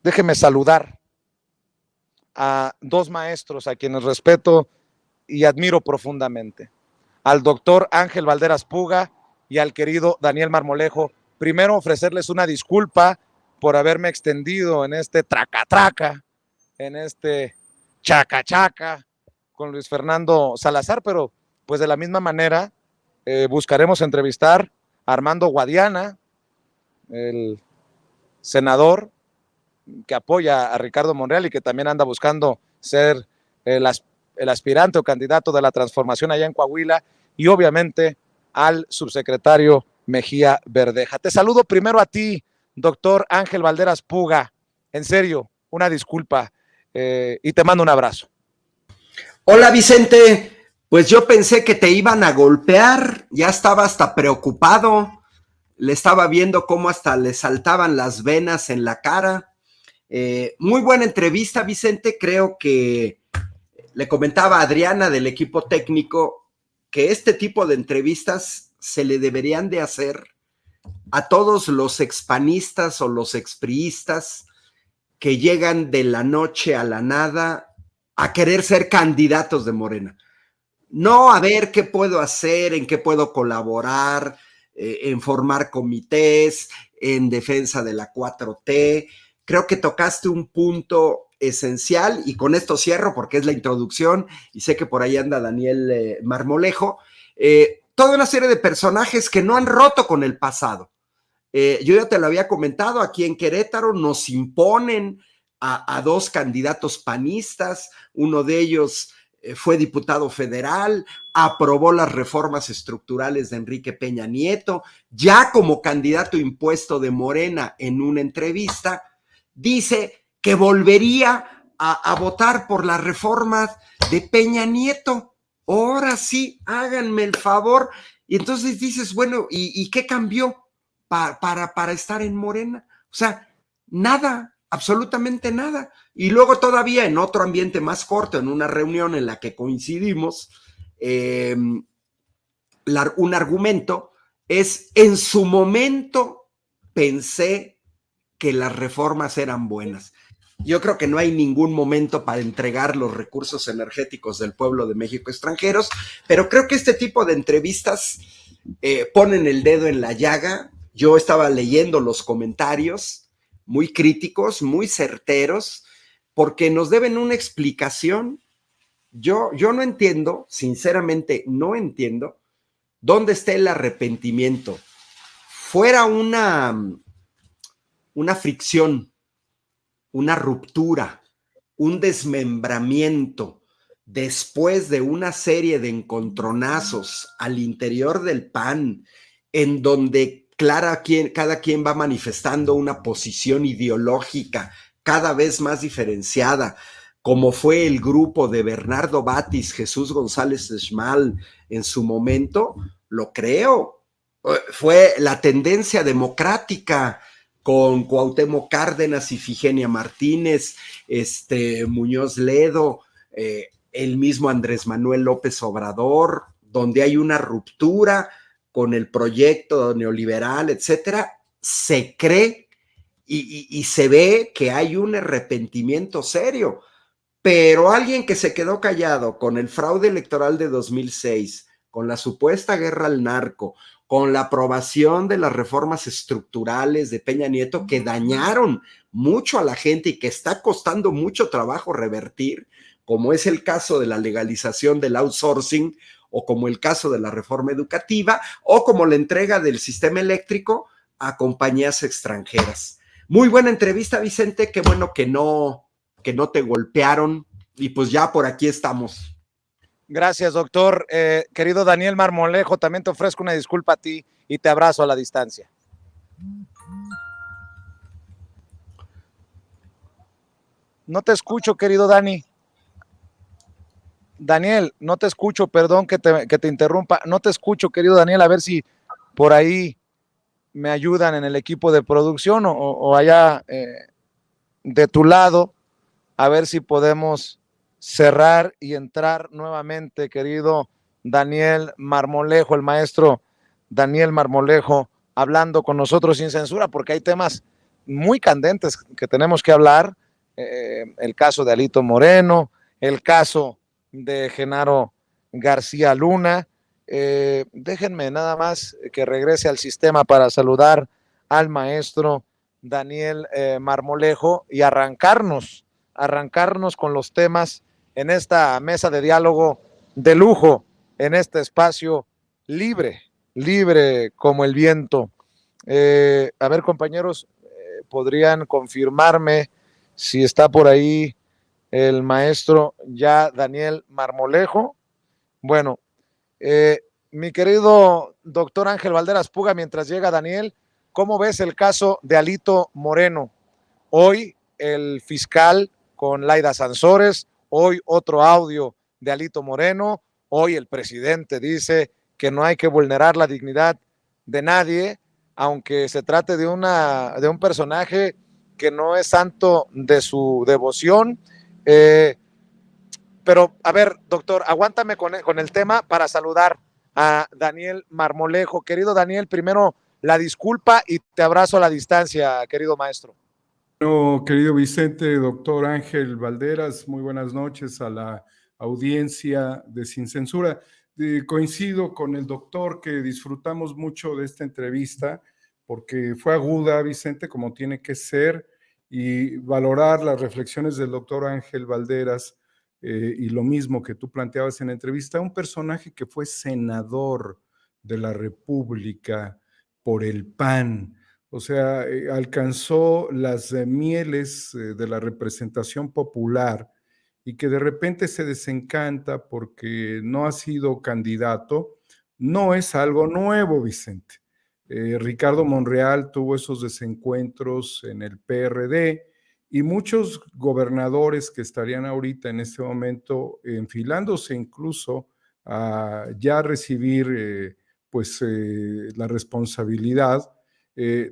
déjeme saludar a dos maestros a quienes respeto y admiro profundamente, al doctor Ángel Valderas Puga y al querido Daniel Marmolejo. Primero, ofrecerles una disculpa por haberme extendido en este traca-traca, en este chaca-chaca con Luis Fernando Salazar, pero pues de la misma manera buscaremos entrevistar a Armando Guadiana, el senador que apoya a Ricardo Monreal y que también anda buscando ser el aspirante o candidato de la transformación allá en Coahuila, y obviamente al subsecretario Mejía Verdeja. Te saludo primero a ti, doctor Ángel Valderas Puga. En serio, una disculpa y te mando un abrazo. Hola Vicente, pues yo pensé que te iban a golpear, ya estaba hasta preocupado, le estaba viendo cómo hasta le saltaban las venas en la cara. Muy buena entrevista, Vicente. Creo que le comentaba a Adriana del equipo técnico que este tipo de entrevistas se le deberían de hacer a todos los expanistas o los expriistas que llegan de la noche a la nada a querer ser candidatos de Morena. No a ver qué puedo hacer, en qué puedo colaborar, en formar comités, en defensa de la 4T. Creo que tocaste un punto esencial y con esto cierro porque es la introducción y sé que por ahí anda Daniel Marmolejo. Toda una serie de personajes que no han roto con el pasado. Yo ya te lo había comentado, aquí en Querétaro nos imponen a dos candidatos panistas, uno de ellos fue diputado federal, aprobó las reformas estructurales de Enrique Peña Nieto, ya como candidato impuesto de Morena en una entrevista, dice que volvería a votar por las reformas de Peña Nieto. Ahora sí, háganme el favor. Y entonces dices, bueno, ¿y qué cambió para estar en Morena? O sea, nada, absolutamente nada. Y luego todavía en otro ambiente más corto, en una reunión en la que coincidimos, un argumento es, en su momento pensé que las reformas eran buenas. Yo creo que no hay ningún momento para entregar los recursos energéticos del pueblo de México extranjeros, pero creo que este tipo de entrevistas ponen el dedo en la llaga. Yo estaba leyendo los comentarios, muy críticos, muy certeros, porque nos deben una explicación. Yo no entiendo, sinceramente no entiendo, dónde está el arrepentimiento. Fuera una fricción, una ruptura, un desmembramiento después de una serie de encontronazos al interior del PAN, en donde cada quien va manifestando una posición ideológica cada vez más diferenciada, como fue el grupo de Bernardo Batis, Jesús González Schmal en su momento, lo creo. Fue la tendencia democrática con Cuauhtémoc Cárdenas, Ifigenia Martínez, Muñoz Ledo, el mismo Andrés Manuel López Obrador, donde hay una ruptura con el proyecto neoliberal, etcétera, se cree y se ve que hay un arrepentimiento serio. Pero alguien que se quedó callado con el fraude electoral de 2006, con la supuesta guerra al narco, con la aprobación de las reformas estructurales de Peña Nieto que dañaron mucho a la gente y que está costando mucho trabajo revertir, como es el caso de la legalización del outsourcing o como el caso de la reforma educativa o como la entrega del sistema eléctrico a compañías extranjeras. Muy buena entrevista, Vicente, qué bueno que no te golpearon y pues ya por aquí estamos. Gracias, doctor. Querido Daniel Marmolejo, también te ofrezco una disculpa a ti y te abrazo a la distancia. No te escucho, querido Dani. Daniel, no te escucho, perdón que te interrumpa. No te escucho, querido Daniel, a ver si por ahí me ayudan en el equipo de producción o allá de tu lado, a ver si podemos cerrar y entrar nuevamente, querido Daniel Marmolejo, el maestro Daniel Marmolejo, hablando con nosotros sin censura, porque hay temas muy candentes que tenemos que hablar, el caso de Alito Moreno, el caso de Genaro García Luna. Déjenme nada más que regrese al sistema para saludar al maestro Daniel Marmolejo y arrancarnos con los temas en esta mesa de diálogo de lujo, en este espacio libre como el viento. A ver, compañeros, podrían confirmarme si está por ahí el maestro ya Daniel Marmolejo. Bueno, mi querido doctor Ángel Valderas Puga, mientras llega Daniel, ¿cómo ves el caso de Alito Moreno? Hoy el fiscal con Laida Sansores, hoy otro audio de Alito Moreno, hoy el presidente dice que no hay que vulnerar la dignidad de nadie, aunque se trate de un personaje que no es santo de su devoción. Pero, a ver, doctor, aguántame con el tema para saludar a Daniel Marmolejo. Querido Daniel, primero la disculpa y te abrazo a la distancia, querido maestro. Bueno, querido Vicente, doctor Ángel Valderas, muy buenas noches a la audiencia de Sin Censura. Coincido con el doctor que disfrutamos mucho de esta entrevista porque fue aguda, Vicente, como tiene que ser, y valorar las reflexiones del doctor Ángel Valderas y lo mismo que tú planteabas en la entrevista, un personaje que fue senador de la República por el PAN, o sea, alcanzó las mieles de la representación popular y que de repente se desencanta porque no ha sido candidato, no es algo nuevo, Vicente. Ricardo Monreal tuvo esos desencuentros en el PRD y muchos gobernadores que estarían ahorita en este momento enfilándose incluso a ya recibir la responsabilidad,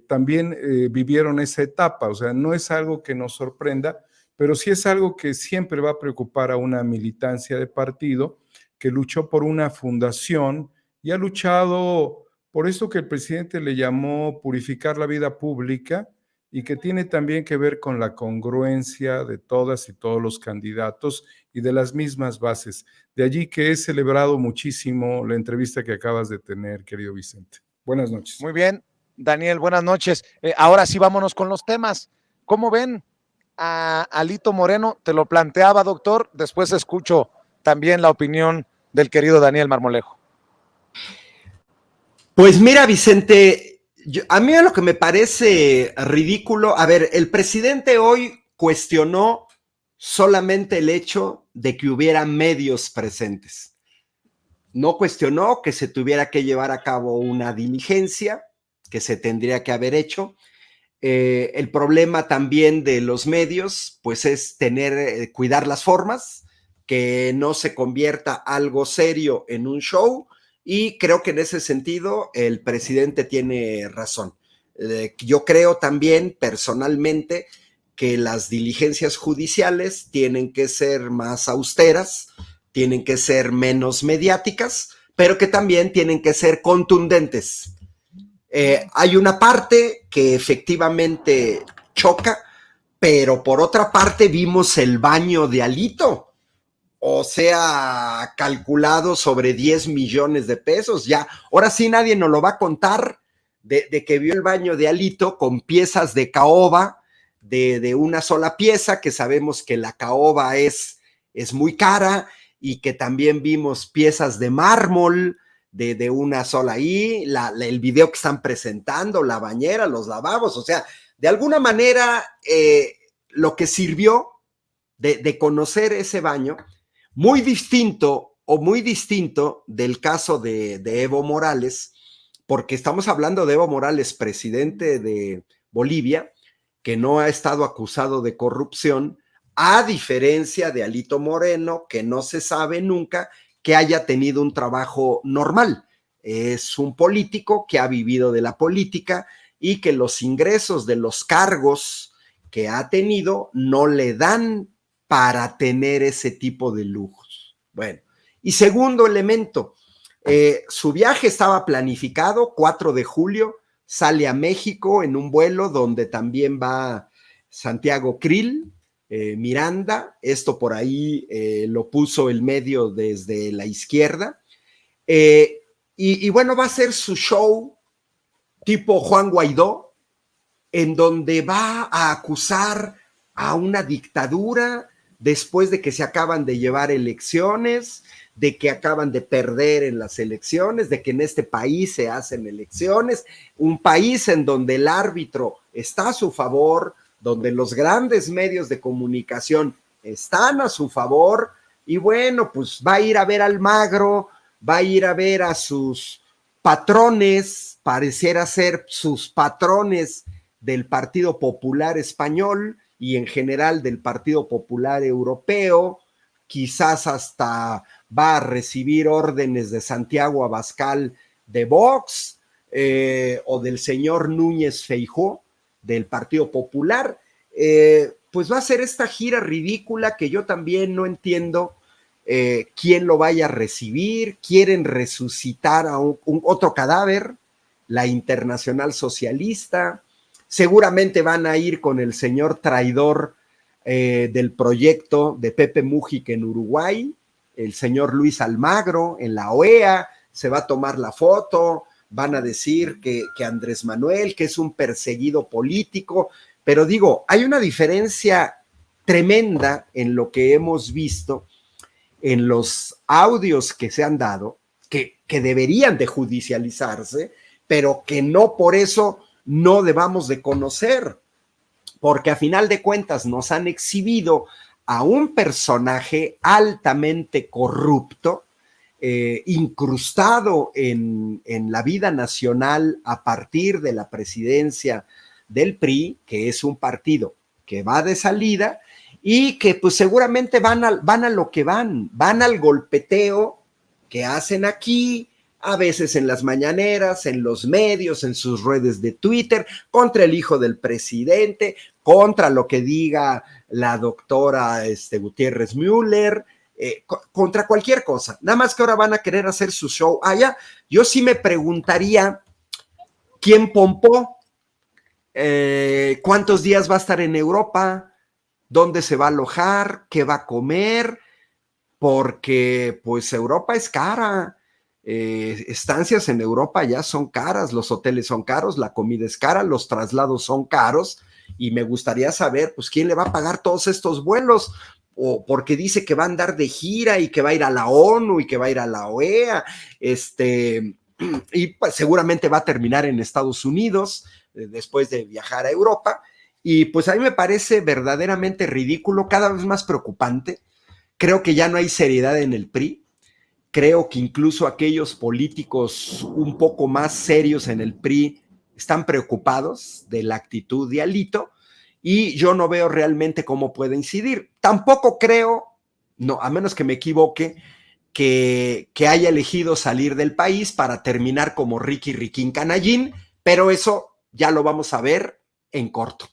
también vivieron esa etapa. O sea, no es algo que nos sorprenda, pero sí es algo que siempre va a preocupar a una militancia de partido que luchó por una fundación y ha luchado por esto que el presidente le llamó purificar la vida pública y que tiene también que ver con la congruencia de todas y todos los candidatos y de las mismas bases. De allí que he celebrado muchísimo la entrevista que acabas de tener, querido Vicente. Buenas noches. Muy bien, Daniel, buenas noches. Ahora sí, vámonos con los temas. ¿Cómo ven a Alito Moreno? Te lo planteaba, doctor. Después escucho también la opinión del querido Daniel Marmolejo. Pues mira, Vicente, a mí lo que me parece ridículo, a ver, el presidente hoy cuestionó solamente el hecho de que hubiera medios presentes. No cuestionó que se tuviera que llevar a cabo una diligencia que se tendría que haber hecho. El problema también de los medios, pues es cuidar las formas, que no se convierta algo serio en un show, y creo que en ese sentido el presidente tiene razón. Yo creo también personalmente que las diligencias judiciales tienen que ser más austeras, tienen que ser menos mediáticas, pero que también tienen que ser contundentes. Hay una parte que efectivamente choca, pero por otra parte vimos el baño de Alito, o sea, calculado sobre 10 millones de pesos. Ya, ahora sí nadie nos lo va a contar de que vio el baño de Alito con piezas de caoba, de una sola pieza, que sabemos que la caoba es muy cara, y que también vimos piezas de mármol, de una sola ahí, el video que están presentando, la bañera, los lavabos, o sea, de alguna manera lo que sirvió de conocer ese baño, muy distinto del caso de Evo Morales, porque estamos hablando de Evo Morales, presidente de Bolivia, que no ha estado acusado de corrupción, a diferencia de Alito Moreno, que no se sabe nunca que haya tenido un trabajo normal. Es un político que ha vivido de la política y que los ingresos de los cargos que ha tenido no le dan para tener ese tipo de lujos. Bueno, y segundo elemento, su viaje estaba planificado, 4 de julio, sale a México en un vuelo donde también va Santiago Krill, Miranda, esto por ahí lo puso el medio desde la izquierda, y bueno, va a ser su show tipo Juan Guaidó, en donde va a acusar a una dictadura después de que se acaban de llevar elecciones, de que acaban de perder en las elecciones, de que en este país se hacen elecciones, un país en donde el árbitro está a su favor, donde los grandes medios de comunicación están a su favor, y bueno, pues va a ir a ver al Magro, va a ir a ver a sus patrones, pareciera ser sus patrones del Partido Popular Español y en general del Partido Popular Europeo, quizás hasta va a recibir órdenes de Santiago Abascal de Vox, o del señor Núñez Feijóo del Partido Popular, pues va a ser esta gira ridícula que yo también no entiendo quién lo vaya a recibir. Quieren resucitar a otro cadáver, la Internacional Socialista. Seguramente van a ir con el señor traidor del proyecto de Pepe Mujica en Uruguay, el señor Luis Almagro en la OEA, se va a tomar la foto, van a decir que Andrés Manuel, que es un perseguido político, pero digo, hay una diferencia tremenda en lo que hemos visto en los audios que se han dado, que deberían de judicializarse, pero que no por eso no debamos de conocer, porque a final de cuentas nos han exhibido a un personaje altamente corrupto, incrustado en la vida nacional a partir de la presidencia del PRI, que es un partido que va de salida y que pues seguramente van a lo que van al golpeteo que hacen aquí, a veces en las mañaneras, en los medios, en sus redes de Twitter, contra el hijo del presidente, contra lo que diga la doctora Gutiérrez Müller, contra cualquier cosa. Nada más que ahora van a querer hacer su show allá. Yo sí me preguntaría quién pompó, cuántos días va a estar en Europa, dónde se va a alojar, qué va a comer, porque pues Europa es cara. Estancias en Europa ya son caras, los hoteles son caros, la comida es cara, los traslados son caros, y me gustaría saber pues quién le va a pagar todos estos vuelos, o porque dice que va a andar de gira y que va a ir a la ONU y que va a ir a la OEA, y pues seguramente va a terminar en Estados Unidos después de viajar a Europa, y pues a mí me parece verdaderamente ridículo, cada vez más preocupante. Creo que ya no hay seriedad en el PRI. Creo que incluso aquellos políticos un poco más serios en el PRI están preocupados de la actitud de Alito, y yo no veo realmente cómo puede incidir. Tampoco creo, no, a menos que me equivoque, que haya elegido salir del país para terminar como Ricky Riquín Canallín, pero eso ya lo vamos a ver en corto.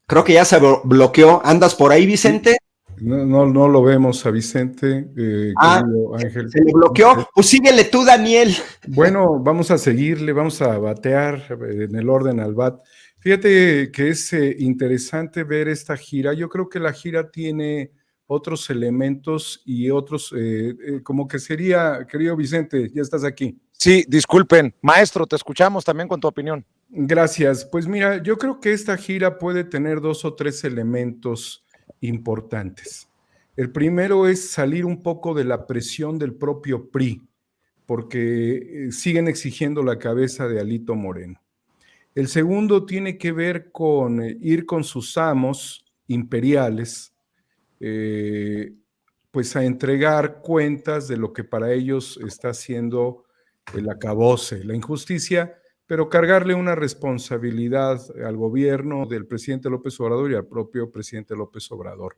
Creo que ya se bloqueó. ¿Andas por ahí, Vicente? No lo vemos a Vicente, querido Ángel. Se le bloqueó. Pues síguele tú, Daniel. Bueno, vamos a seguirle, vamos a batear en el orden al bat. Fíjate que es interesante ver esta gira. Yo creo que la gira tiene otros elementos y otros, como que sería, querido Vicente, ya estás aquí. Sí, disculpen. Maestro, te escuchamos también con tu opinión. Gracias. Pues mira, yo creo que esta gira puede tener 2 o 3 elementos importantes. El primero es salir un poco de la presión del propio PRI, porque siguen exigiendo la cabeza de Alito Moreno. El segundo tiene que ver con ir con sus amos imperiales, pues a entregar cuentas de lo que para ellos está siendo el acabose, la injusticia, pero cargarle una responsabilidad al gobierno del presidente López Obrador y al propio presidente López Obrador,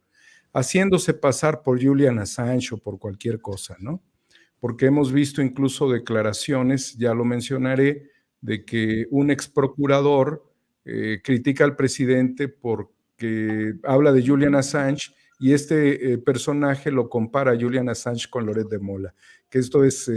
haciéndose pasar por Julian Assange o por cualquier cosa, ¿no? Porque hemos visto incluso declaraciones, ya lo mencionaré, de que un ex procurador critica al presidente porque que habla de Julian Assange, y este personaje lo compara a Julian Assange con Loret de Mola, que esto es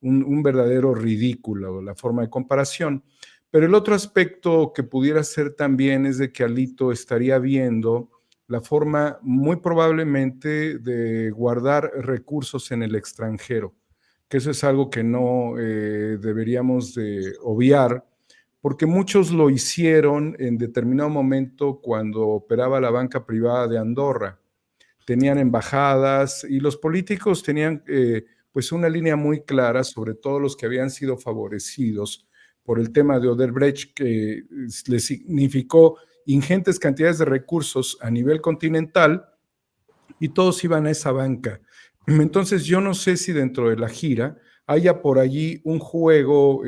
un verdadero ridículo, la forma de comparación. Pero el otro aspecto que pudiera ser también es de que Alito estaría viendo la forma muy probablemente de guardar recursos en el extranjero, que eso es algo que no deberíamos de obviar, porque muchos lo hicieron en determinado momento cuando operaba la banca privada de Andorra. Tenían embajadas y los políticos tenían pues una línea muy clara, sobre todo los que habían sido favorecidos por el tema de Odebrecht, que les significó ingentes cantidades de recursos a nivel continental, y todos iban a esa banca. Entonces yo no sé si dentro de la gira haya por allí un juego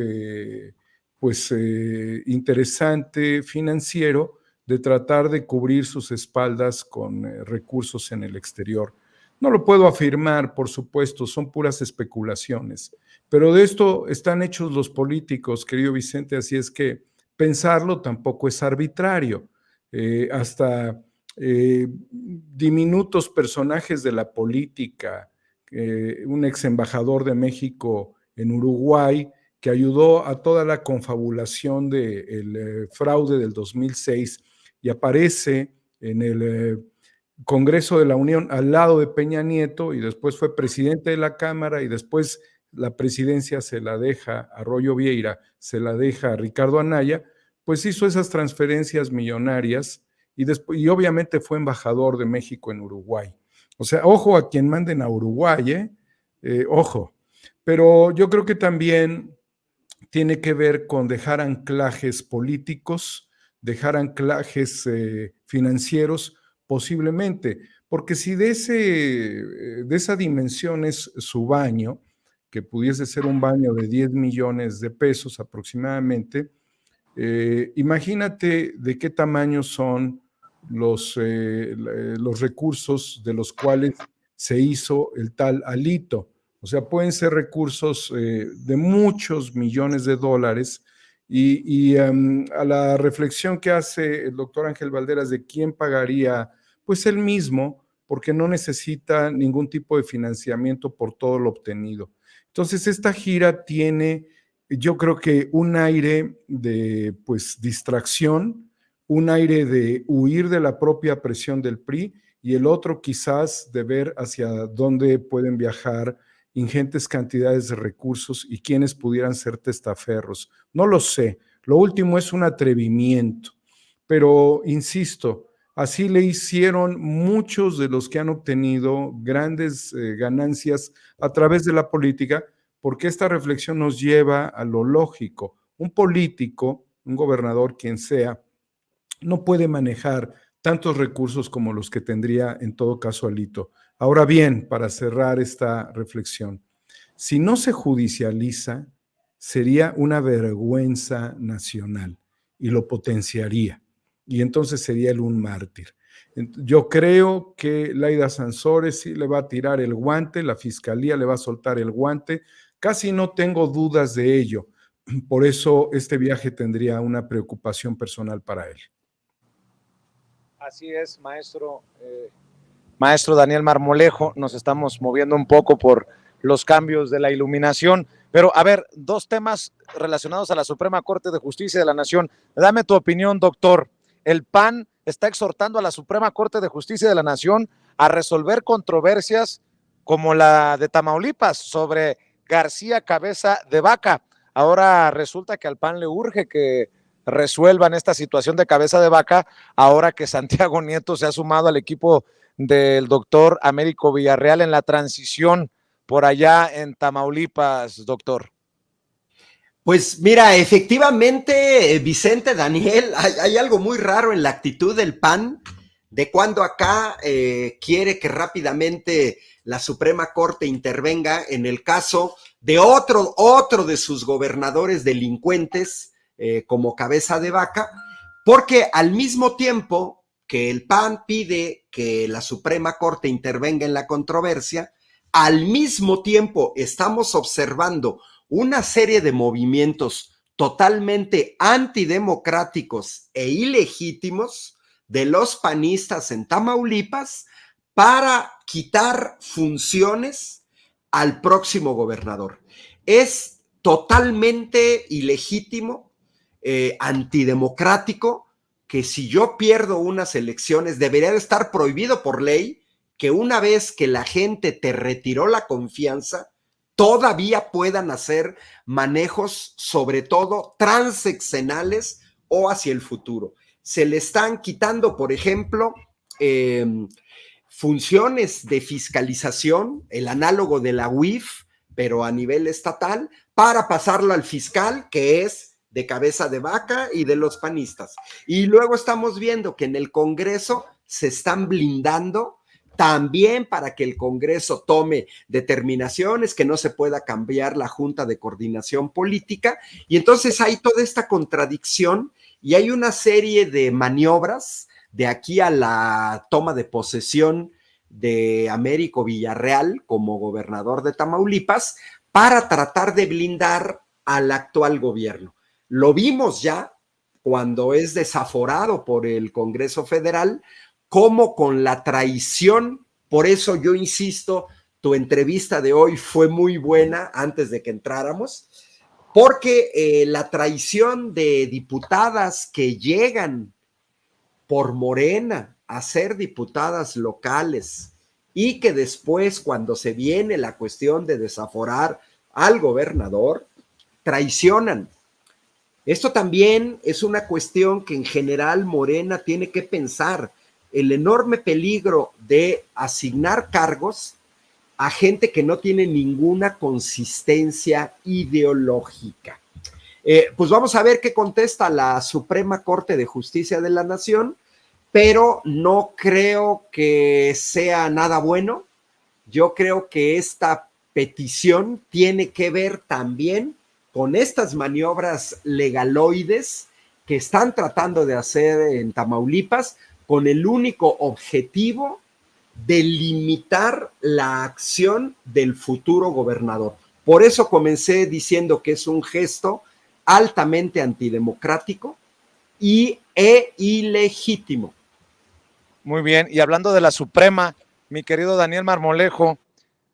interesante financiero de tratar de cubrir sus espaldas con recursos en el exterior. No lo puedo afirmar, por supuesto, son puras especulaciones, pero de esto están hechos los políticos, querido Vicente, así es que pensarlo tampoco es arbitrario. Hasta diminutos personajes de la política, un ex embajador de México en Uruguay, que ayudó a toda la confabulación del fraude del 2006 y aparece en el Congreso de la Unión al lado de Peña Nieto, y después fue presidente de la Cámara, y después la presidencia se la deja a Royo Vieira, se la deja a Ricardo Anaya, pues hizo esas transferencias millonarias y obviamente fue embajador de México en Uruguay. O sea, ojo a quien manden a Uruguay, ojo. Pero yo creo que también tiene que ver con dejar anclajes políticos, dejar anclajes financieros, posiblemente, porque si de esa dimensión es su baño, que pudiese ser un baño de 10 millones de pesos aproximadamente, imagínate de qué tamaño son los recursos de los cuales se hizo el tal Alito. O sea, pueden ser recursos de muchos millones de dólares, y a la reflexión que hace el doctor Ángel Valderas de quién pagaría, pues él mismo, porque no necesita ningún tipo de financiamiento por todo lo obtenido. Entonces, esta gira tiene, yo creo que un aire de pues distracción, un aire de huir de la propia presión del PRI, y el otro quizás de ver hacia dónde pueden viajar ingentes cantidades de recursos y quiénes pudieran ser testaferros. No lo sé, lo último es un atrevimiento, pero insisto, así le hicieron muchos de los que han obtenido grandes ganancias a través de la política, porque esta reflexión nos lleva a lo lógico. Un político, un gobernador, quien sea, no puede manejar tantos recursos como los que tendría en todo caso Alito. Ahora bien, para cerrar esta reflexión, si no se judicializa, sería una vergüenza nacional y lo potenciaría, y entonces sería él un mártir. Yo creo que Laida Sansores sí le va a tirar el guante, la fiscalía le va a soltar el guante, casi no tengo dudas de ello. Por eso este viaje tendría una preocupación personal para él. Así es, maestro. Maestro Daniel Marmolejo, nos estamos moviendo un poco por los cambios de la iluminación, pero a ver, dos temas relacionados a la Suprema Corte de Justicia de la Nación. Dame tu opinión, doctor. El PAN está exhortando a la Suprema Corte de Justicia de la Nación a resolver controversias como la de Tamaulipas sobre García Cabeza de Vaca. Ahora resulta que al PAN le urge que resuelvan esta situación de Cabeza de Vaca, ahora que Santiago Nieto se ha sumado al equipo del doctor Américo Villarreal en la transición por allá en Tamaulipas, doctor. Pues mira, efectivamente, Vicente, Daniel, hay algo muy raro en la actitud del PAN, de cuando acá quiere que rápidamente la Suprema Corte intervenga en el caso de otro de sus gobernadores delincuentes, como Cabeza de Vaca, porque al mismo tiempo que el PAN pide que la Suprema Corte intervenga en la controversia, al mismo tiempo estamos observando una serie de movimientos totalmente antidemocráticos e ilegítimos de los panistas en Tamaulipas para quitar funciones al próximo gobernador. Es totalmente ilegítimo, antidemocrático, que si yo pierdo unas elecciones debería de estar prohibido por ley que una vez que la gente te retiró la confianza, todavía puedan hacer manejos, sobre todo transeccionales o hacia el futuro. Se le están quitando, por ejemplo, funciones de fiscalización, el análogo de la UIF, pero a nivel estatal, para pasarlo al fiscal, que es de cabeza de vaca y de los panistas. Y luego estamos viendo que en el Congreso se están blindando también para que el Congreso tome determinaciones, que no se pueda cambiar la Junta de Coordinación Política, y entonces hay toda esta contradicción y hay una serie de maniobras de aquí a la toma de posesión de Américo Villarreal como gobernador de Tamaulipas para tratar de blindar al actual gobierno. Lo vimos ya cuando es desaforado por el Congreso Federal, como con la traición. Por eso yo insisto, tu entrevista de hoy fue muy buena antes de que entráramos, porque la traición de diputadas que llegan por Morena a ser diputadas locales y que después, cuando se viene la cuestión de desaforar al gobernador, traicionan. Esto también es una cuestión que en general Morena tiene que pensar, el enorme peligro de asignar cargos a gente que no tiene ninguna consistencia ideológica. Pues vamos a ver qué contesta la Suprema Corte de Justicia de la Nación, pero no creo que sea nada bueno. Yo creo que esta petición tiene que ver también con estas maniobras legaloides que están tratando de hacer en Tamaulipas con el único objetivo de limitar la acción del futuro gobernador. Por eso comencé diciendo que es un gesto altamente antidemocrático e ilegítimo. Muy bien, y hablando de la Suprema, mi querido Daniel Marmolejo,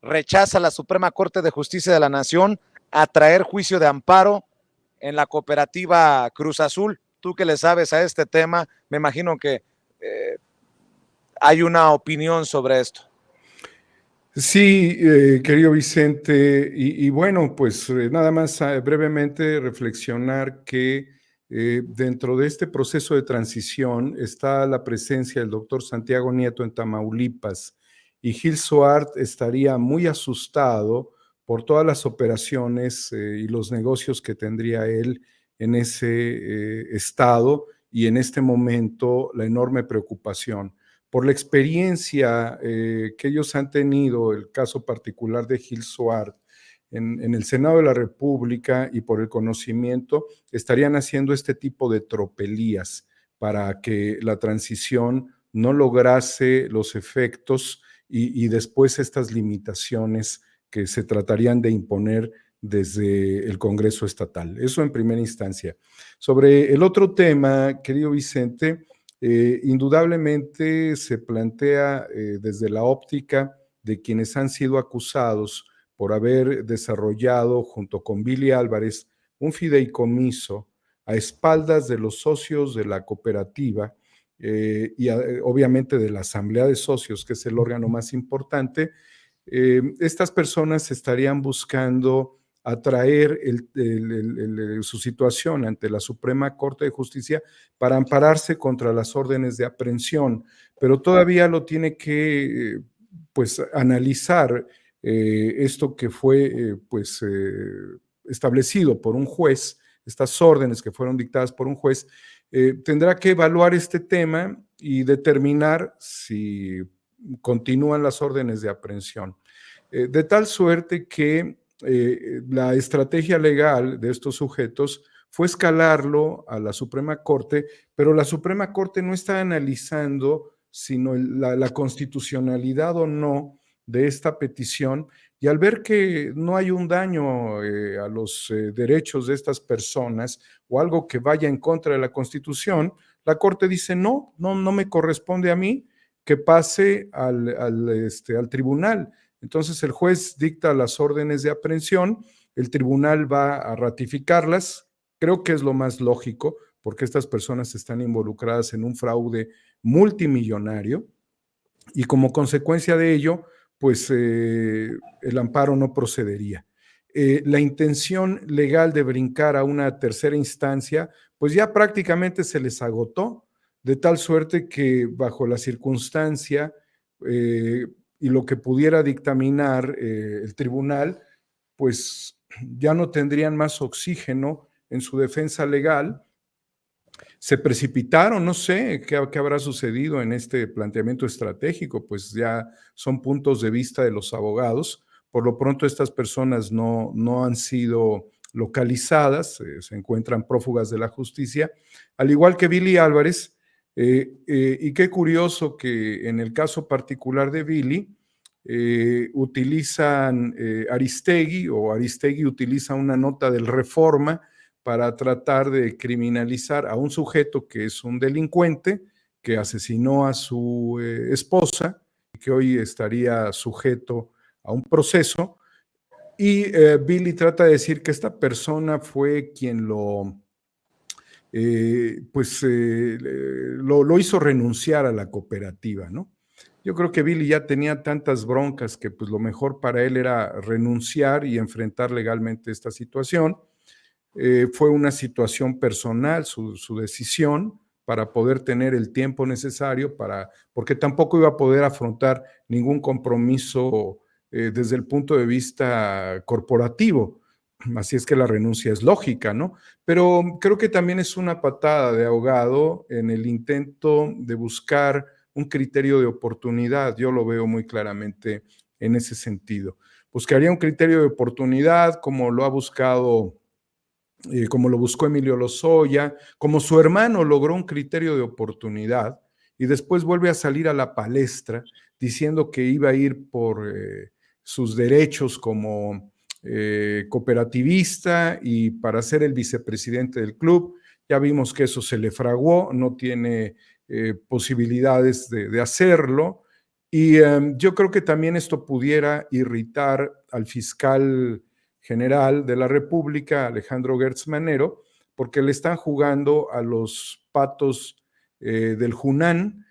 rechaza la Suprema Corte de Justicia de la Nación a traer juicio de amparo en la cooperativa Cruz Azul. Tú que le sabes a este tema, me imagino que hay una opinión sobre esto. Sí, querido Vicente, y bueno, pues nada más brevemente reflexionar que dentro de este proceso de transición está la presencia del doctor Santiago Nieto en Tamaulipas, y Gil Suart estaría muy asustado por todas las operaciones y los negocios que tendría él en ese estado, y en este momento la enorme preocupación por la experiencia que ellos han tenido, el caso particular de Gil Suart en el Senado de la República, y por el conocimiento, estarían haciendo este tipo de tropelías para que la transición no lograse los efectos y después estas limitaciones que se tratarían de imponer desde el Congreso Estatal. Eso en primera instancia. Sobre el otro tema, querido Vicente, indudablemente se plantea desde la óptica de quienes han sido acusados por haber desarrollado junto con Billy Álvarez un fideicomiso a espaldas de los socios de la cooperativa y obviamente de la Asamblea de Socios, que es el órgano más importante. Estas personas estarían buscando atraer su situación ante la Suprema Corte de Justicia para ampararse contra las órdenes de aprehensión, pero todavía lo tiene que pues analizar esto que fue establecido por un juez, estas órdenes que fueron dictadas por un juez. Tendrá que evaluar este tema y determinar si continúan las órdenes de aprehensión. De tal suerte que la estrategia legal de estos sujetos fue escalarlo a la Suprema Corte, pero la Suprema Corte no está analizando sino la constitucionalidad o no de esta petición, y al ver que no hay un daño a los derechos de estas personas o algo que vaya en contra de la Constitución, La Corte dice, no me corresponde a mí, que pase al tribunal. Entonces el juez dicta las órdenes de aprehensión, el tribunal va a ratificarlas. Creo que es lo más lógico, porque estas personas están involucradas en un fraude multimillonario y como consecuencia de ello, pues el amparo no procedería. La intención legal de brincar a una tercera instancia, pues ya prácticamente se les agotó, de tal suerte que bajo la circunstancia y lo que pudiera dictaminar el tribunal, pues ya no tendrían más oxígeno en su defensa legal. Se precipitaron, no sé qué habrá sucedido en este planteamiento estratégico, pues ya son puntos de vista de los abogados. Por lo pronto estas personas no han sido localizadas, se encuentran prófugas de la justicia, al igual que Billy Álvarez, y qué curioso que en el caso particular de Billy, utilizan Aristegui utiliza una nota del Reforma para tratar de criminalizar a un sujeto que es un delincuente, que asesinó a su esposa y que hoy estaría sujeto a un proceso. Y Billy trata de decir que esta persona fue quien lo hizo renunciar a la cooperativa, ¿no? Yo creo que Billy ya tenía tantas broncas que pues lo mejor para él era renunciar y enfrentar legalmente esta situación. Fue una situación personal, su decisión, para poder tener el tiempo necesario porque tampoco iba a poder afrontar ningún compromiso desde el punto de vista corporativo. Así es que la renuncia es lógica, ¿no? Pero creo que también es una patada de ahogado en el intento de buscar un criterio de oportunidad. Yo lo veo muy claramente en ese sentido. Buscaría un criterio de oportunidad como lo ha buscado, como lo buscó Emilio Lozoya, como su hermano logró un criterio de oportunidad y después vuelve a salir a la palestra diciendo que iba a ir por sus derechos como cooperativista y para ser el vicepresidente del club. Ya vimos que eso se le fraguó, no tiene posibilidades de hacerlo. Y yo creo que también esto pudiera irritar al fiscal general de la República, Alejandro Gertz Manero, porque le están jugando a los patos del Junán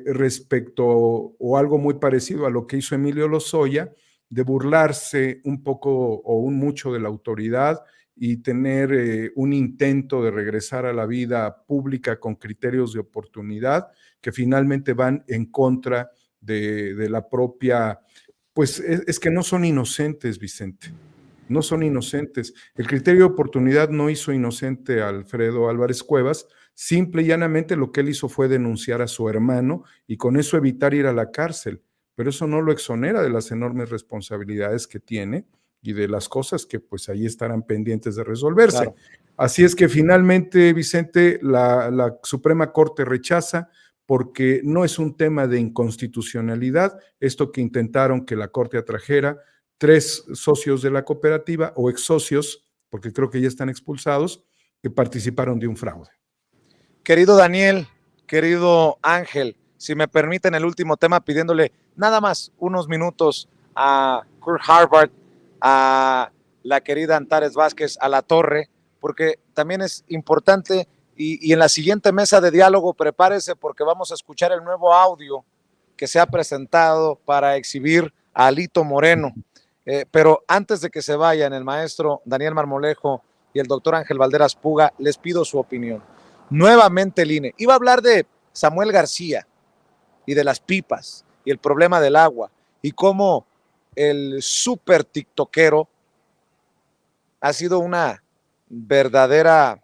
respecto o algo muy parecido a lo que hizo Emilio Lozoya, de burlarse un poco o un mucho de la autoridad y tener un intento de regresar a la vida pública con criterios de oportunidad que finalmente van en contra de la propia, pues es que no son inocentes, Vicente. No son inocentes. El criterio de oportunidad no hizo inocente a Alfredo Álvarez Cuevas, simple y llanamente lo que él hizo fue denunciar a su hermano y con eso evitar ir a la cárcel, pero eso no lo exonera de las enormes responsabilidades que tiene y de las cosas que pues ahí estarán pendientes de resolverse. Claro. Así es que finalmente, Vicente, la Suprema Corte rechaza porque no es un tema de inconstitucionalidad, esto que intentaron que la Corte atrajera 3 socios de la cooperativa o ex socios, porque creo que ya están expulsados, que participaron de un fraude. Querido Daniel, querido Ángel, si me permiten el último tema, pidiéndole nada más unos minutos a Kurt Harvard, a la querida Antares Vázquez, a La Torre, porque también es importante y en la siguiente mesa de diálogo prepárese porque vamos a escuchar el nuevo audio que se ha presentado para exhibir a Alito Moreno. Pero antes de que se vayan el maestro Daniel Marmolejo y el doctor Ángel Valderas Puga, les pido su opinión. Nuevamente el INE. Iba a hablar de Samuel García y de las pipas y el problema del agua y cómo el súper tiktokero ha sido una verdadera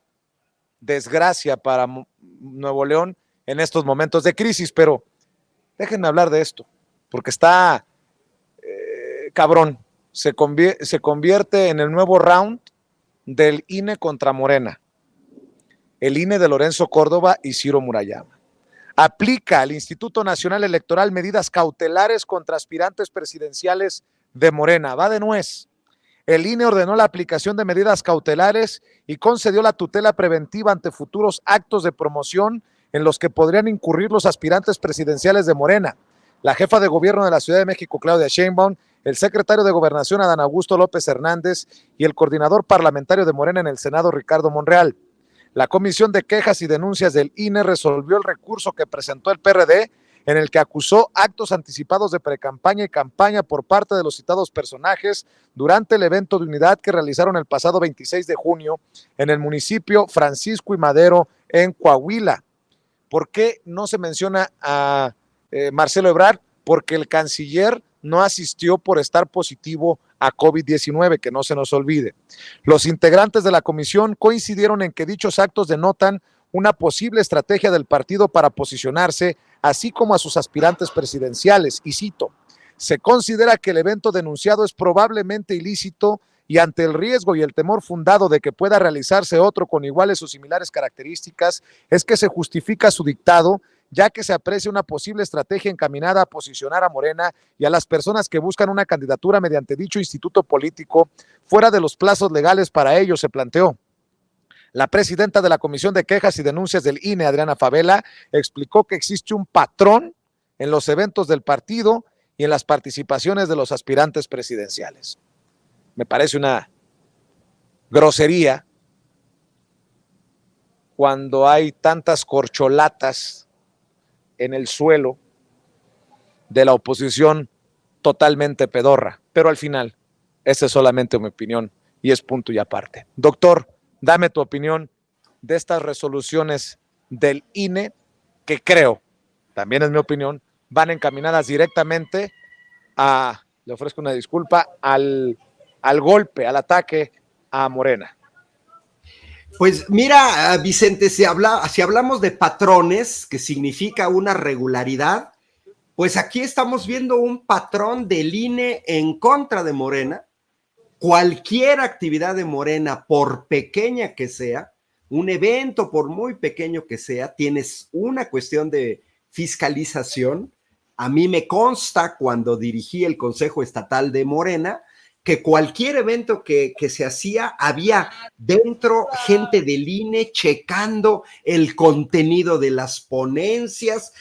desgracia para Nuevo León en estos momentos de crisis, pero déjenme hablar de esto, porque está cabrón. Se convierte en el nuevo round del INE contra Morena. El INE de Lorenzo Córdoba y Ciro Murayama. Aplica al Instituto Nacional Electoral medidas cautelares contra aspirantes presidenciales de Morena. Va de nuez. El INE ordenó la aplicación de medidas cautelares y concedió la tutela preventiva ante futuros actos de promoción en los que podrían incurrir los aspirantes presidenciales de Morena, la jefa de gobierno de la Ciudad de México, Claudia Sheinbaum, el secretario de Gobernación, Adán Augusto López Hernández, y el coordinador parlamentario de Morena en el Senado, Ricardo Monreal. La Comisión de Quejas y Denuncias del INE resolvió el recurso que presentó el PRD, en el que acusó actos anticipados de precampaña y campaña por parte de los citados personajes durante el evento de unidad que realizaron el pasado 26 de junio en el municipio Francisco y Madero, en Coahuila. ¿Por qué no se menciona a Marcelo Ebrard? Porque el canciller no asistió por estar positivo a COVID-19, que no se nos olvide. Los integrantes de la comisión coincidieron en que dichos actos denotan una posible estrategia del partido para posicionarse, así como a sus aspirantes presidenciales, y cito, se considera que el evento denunciado es probablemente ilícito y ante el riesgo y el temor fundado de que pueda realizarse otro con iguales o similares características, es que se justifica su dictado, ya que se aprecia una posible estrategia encaminada a posicionar a Morena y a las personas que buscan una candidatura mediante dicho instituto político fuera de los plazos legales para ello, se planteó. La presidenta de la Comisión de Quejas y Denuncias del INE, Adriana Favela, explicó que existe un patrón en los eventos del partido y en las participaciones de los aspirantes presidenciales. Me parece una grosería cuando hay tantas corcholatas en el suelo de la oposición totalmente pedorra, pero al final, esa es solamente mi opinión y es punto y aparte. Doctor, dame tu opinión de estas resoluciones del INE que creo, también es mi opinión, van encaminadas directamente a, le ofrezco una disculpa, al golpe, al ataque a Morena. Pues mira, Vicente, si hablamos de patrones, que significa una regularidad, pues aquí estamos viendo un patrón del INE en contra de Morena. Cualquier actividad de Morena, por pequeña que sea, un evento por muy pequeño que sea, tienes una cuestión de fiscalización. A mí me consta cuando dirigí el Consejo Estatal de Morena que cualquier evento que se hacía, había dentro gente del INE checando el contenido de las ponencias,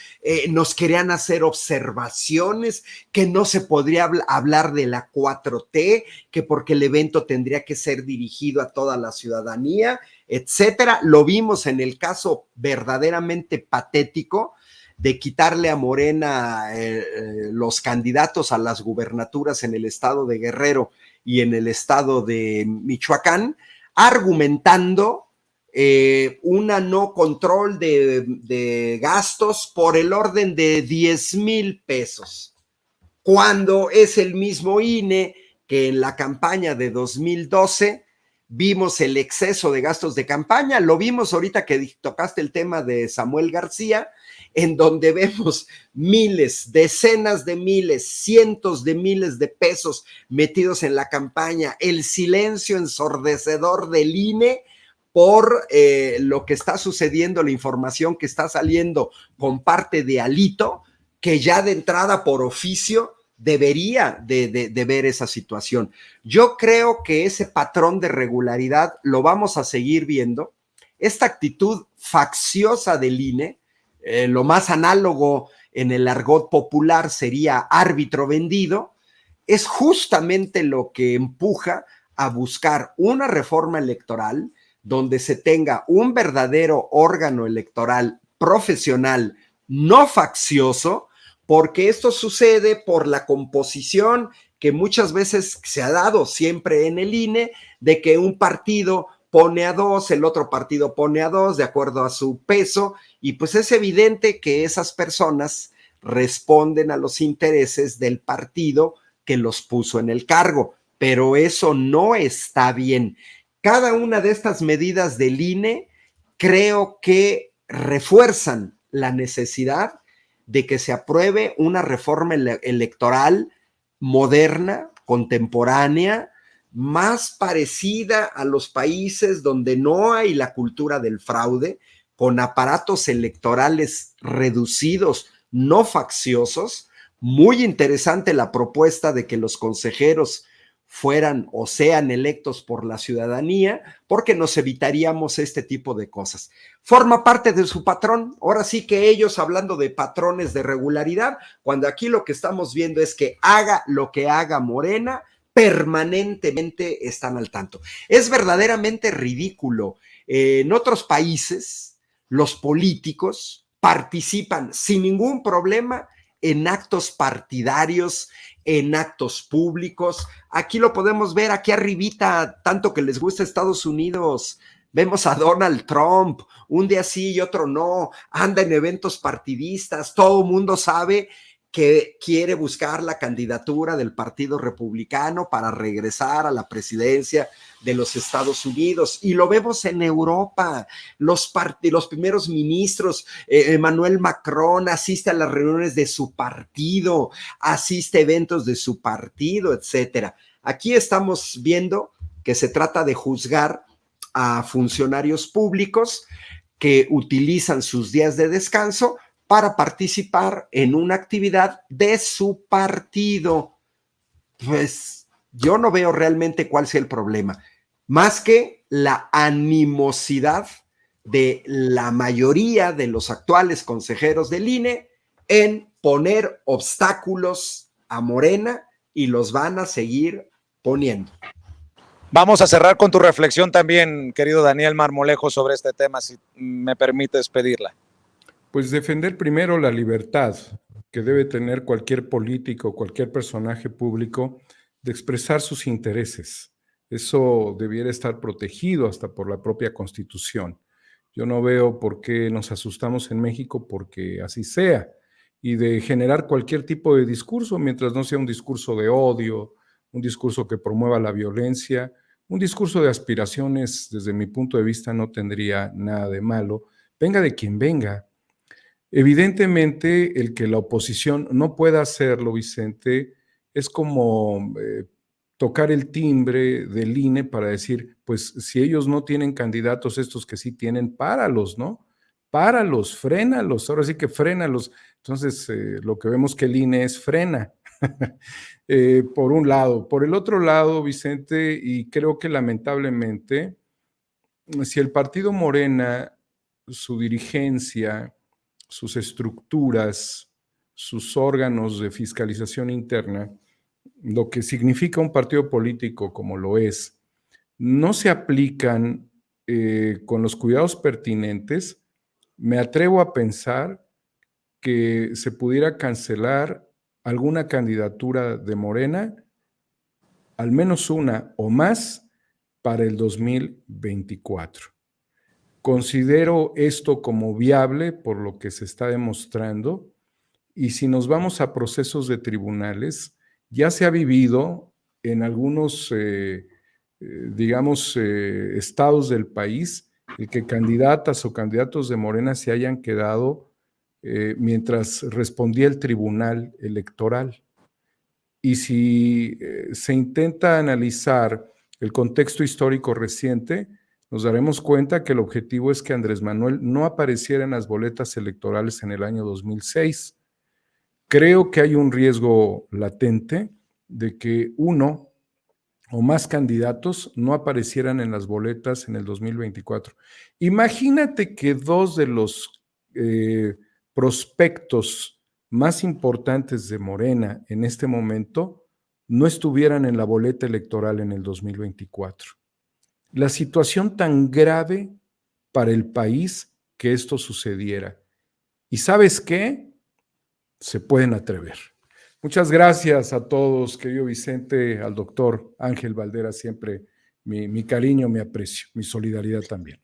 nos querían hacer observaciones, que no se podría hablar de la 4T, que porque el evento tendría que ser dirigido a toda la ciudadanía, etcétera. Lo vimos en el caso verdaderamente patético de quitarle a Morena los candidatos a las gubernaturas en el estado de Guerrero y en el estado de Michoacán, argumentando una no control de gastos por el orden de 10,000 pesos, cuando es el mismo INE que en la campaña de 2012 vimos el exceso de gastos de campaña. Lo vimos ahorita que tocaste el tema de Samuel García, en donde vemos miles, decenas de miles, cientos de miles de pesos metidos en la campaña, el silencio ensordecedor del INE por lo que está sucediendo, la información que está saliendo con parte de Alito, que ya de entrada por oficio debería de ver esa situación. Yo creo que ese patrón de regularidad lo vamos a seguir viendo. Esta actitud facciosa del INE, lo más análogo en el argot popular sería árbitro vendido, es justamente lo que empuja a buscar una reforma electoral donde se tenga un verdadero órgano electoral profesional, no faccioso, porque esto sucede por la composición que muchas veces se ha dado siempre en el INE, de que un partido pone a dos, el otro partido pone a dos, de acuerdo a su peso, y pues es evidente que esas personas responden a los intereses del partido que los puso en el cargo, pero eso no está bien. Cada una de estas medidas del INE creo que refuerzan la necesidad de que se apruebe una reforma electoral moderna, contemporánea, más parecida a los países donde no hay la cultura del fraude, con aparatos electorales reducidos, no facciosos. Muy interesante la propuesta de que los consejeros fueran o sean electos por la ciudadanía, porque nos evitaríamos este tipo de cosas. Forma parte de su patrón. Ahora sí que ellos, hablando de patrones de regularidad, cuando aquí lo que estamos viendo es que haga lo que haga Morena, permanentemente están al tanto. Es verdaderamente ridículo. En otros países, los políticos participan sin ningún problema en actos partidarios, en actos públicos. Aquí lo podemos ver, aquí arribita, tanto que les gusta Estados Unidos. Vemos a Donald Trump, un día sí y otro no, anda en eventos partidistas, todo el mundo sabe que quiere buscar la candidatura del Partido Republicano para regresar a la presidencia de los Estados Unidos. Y lo vemos en Europa, los primeros ministros, Emmanuel Macron asiste a las reuniones de su partido, asiste a eventos de su partido, etcétera. Aquí estamos viendo que se trata de juzgar a funcionarios públicos que utilizan sus días de descanso para participar en una actividad de su partido. Pues yo no veo realmente cuál sea el problema, más que la animosidad de la mayoría de los actuales consejeros del INE en poner obstáculos a Morena, y los van a seguir poniendo. Vamos a cerrar con tu reflexión también, querido Daniel Marmolejo, sobre este tema, si me permites pedirla. Pues defender primero la libertad que debe tener cualquier político, cualquier personaje público de expresar sus intereses. Eso debiera estar protegido hasta por la propia Constitución. Yo no veo por qué nos asustamos en México porque así sea, y de generar cualquier tipo de discurso, mientras no sea un discurso de odio, un discurso que promueva la violencia, un discurso de aspiraciones, desde mi punto de vista, no tendría nada de malo, venga de quien venga. Evidentemente, el que la oposición no pueda hacerlo, Vicente, es como tocar el timbre del INE para decir, pues si ellos no tienen candidatos, estos que sí tienen, páralos, ¿no? Páralos, frénalos, ahora sí que frénalos. Entonces, lo que vemos que el INE es frena, por un lado. Por el otro lado, Vicente, y creo que lamentablemente, si el partido Morena, su dirigencia, sus estructuras, sus órganos de fiscalización interna, lo que significa un partido político como lo es, no se aplican con los cuidados pertinentes, me atrevo a pensar que se pudiera cancelar alguna candidatura de Morena, al menos una o más, para el 2024. Considero esto como viable por lo que se está demostrando, y si nos vamos a procesos de tribunales, ya se ha vivido en algunos, estados del país, el que candidatas o candidatos de Morena se hayan quedado mientras respondía el tribunal electoral. Y si se intenta analizar el contexto histórico reciente, nos daremos cuenta que el objetivo es que Andrés Manuel no apareciera en las boletas electorales en el año 2006. Creo que hay un riesgo latente de que uno o más candidatos no aparecieran en las boletas en el 2024. Imagínate que dos de los prospectos más importantes de Morena en este momento no estuvieran en la boleta electoral en el 2024. La situación tan grave para el país que esto sucediera. ¿Y sabes qué? Se pueden atrever. Muchas gracias a todos, querido Vicente, al doctor Ángel Valderas, siempre mi cariño, mi aprecio, mi solidaridad también.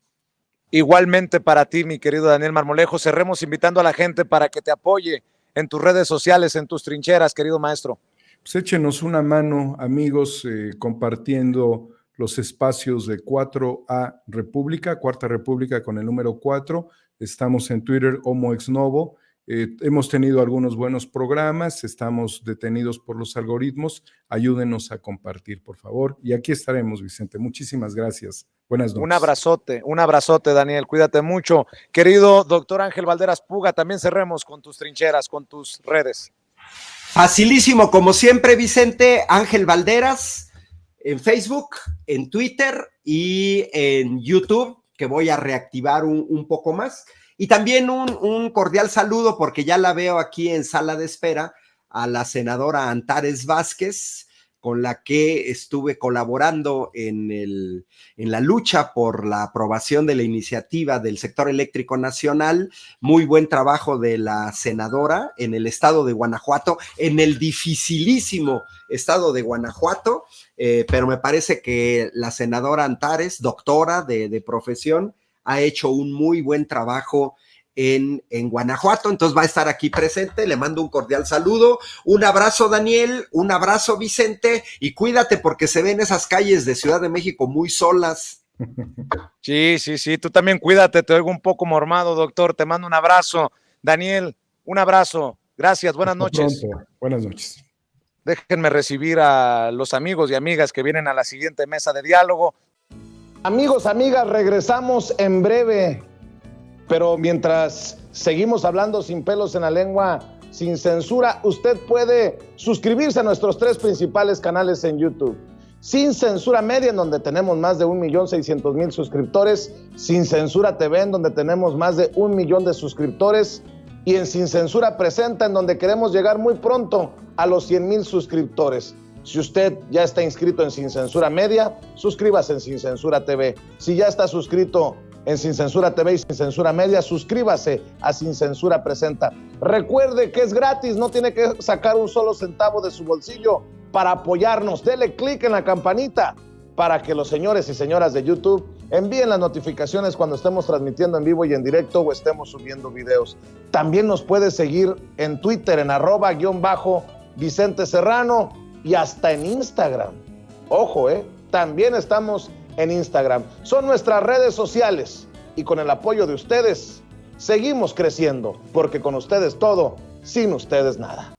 Igualmente para ti, mi querido Daniel Marmolejo, cerremos invitando a la gente para que te apoye en tus redes sociales, en tus trincheras, querido maestro. Pues échenos una mano, amigos, compartiendo los espacios de 4A República, Cuarta República con el número 4. Estamos en Twitter, Homo Ex Novo. Hemos tenido algunos buenos programas, estamos detenidos por los algoritmos. Ayúdenos a compartir, por favor. Y aquí estaremos, Vicente. Muchísimas gracias. Buenas noches. Un abrazote, Daniel. Cuídate mucho. Querido doctor Ángel Valderas Puga, también cerremos con tus trincheras, con tus redes. Facilísimo, como siempre, Vicente. Ángel Valderas, en Facebook, en Twitter y en YouTube, que voy a reactivar un poco más. Y también un cordial saludo, porque ya la veo aquí en sala de espera, a la senadora Antares Vázquez, con la que estuve colaborando en la lucha por la aprobación de la iniciativa del sector eléctrico nacional. Muy buen trabajo de la senadora en el estado de Guanajuato, en el dificilísimo estado de Guanajuato, pero me parece que la senadora Antares, doctora de profesión, ha hecho un muy buen trabajo en Guanajuato, entonces va a estar aquí presente. Le mando un cordial saludo, un abrazo Daniel, un abrazo Vicente, y cuídate porque se ven esas calles de Ciudad de México muy solas. Sí, tú también cuídate, te oigo un poco mormado, doctor, te mando un abrazo. Daniel, un abrazo, gracias, buenas noches. Pronto. Buenas noches. Déjenme recibir a los amigos y amigas que vienen a la siguiente mesa de diálogo. Amigos, amigas, regresamos en breve. Pero mientras seguimos hablando sin pelos en la lengua, sin censura, usted puede suscribirse a nuestros 3 principales canales en YouTube. Sin Censura Media, en donde tenemos más de 1,600,000 suscriptores. Sin Censura TV, en donde tenemos más de 1 millón de suscriptores. Y en Sin Censura Presenta, en donde queremos llegar muy pronto a los 100,000 suscriptores. Si usted ya está inscrito en Sin Censura Media, suscríbase en Sin Censura TV. Si ya está suscrito en Sin Censura TV y Sin Censura Media, suscríbase a Sin Censura Presenta. Recuerde que es gratis, no tiene que sacar un solo centavo de su bolsillo para apoyarnos. Dele clic en la campanita para que los señores y señoras de YouTube envíen las notificaciones cuando estemos transmitiendo en vivo y en directo o estemos subiendo videos. También nos puede seguir en Twitter en @Vicente Serrano y hasta en Instagram. Ojo, también estamos en Instagram. Son nuestras redes sociales y con el apoyo de ustedes seguimos creciendo, porque con ustedes todo, sin ustedes nada.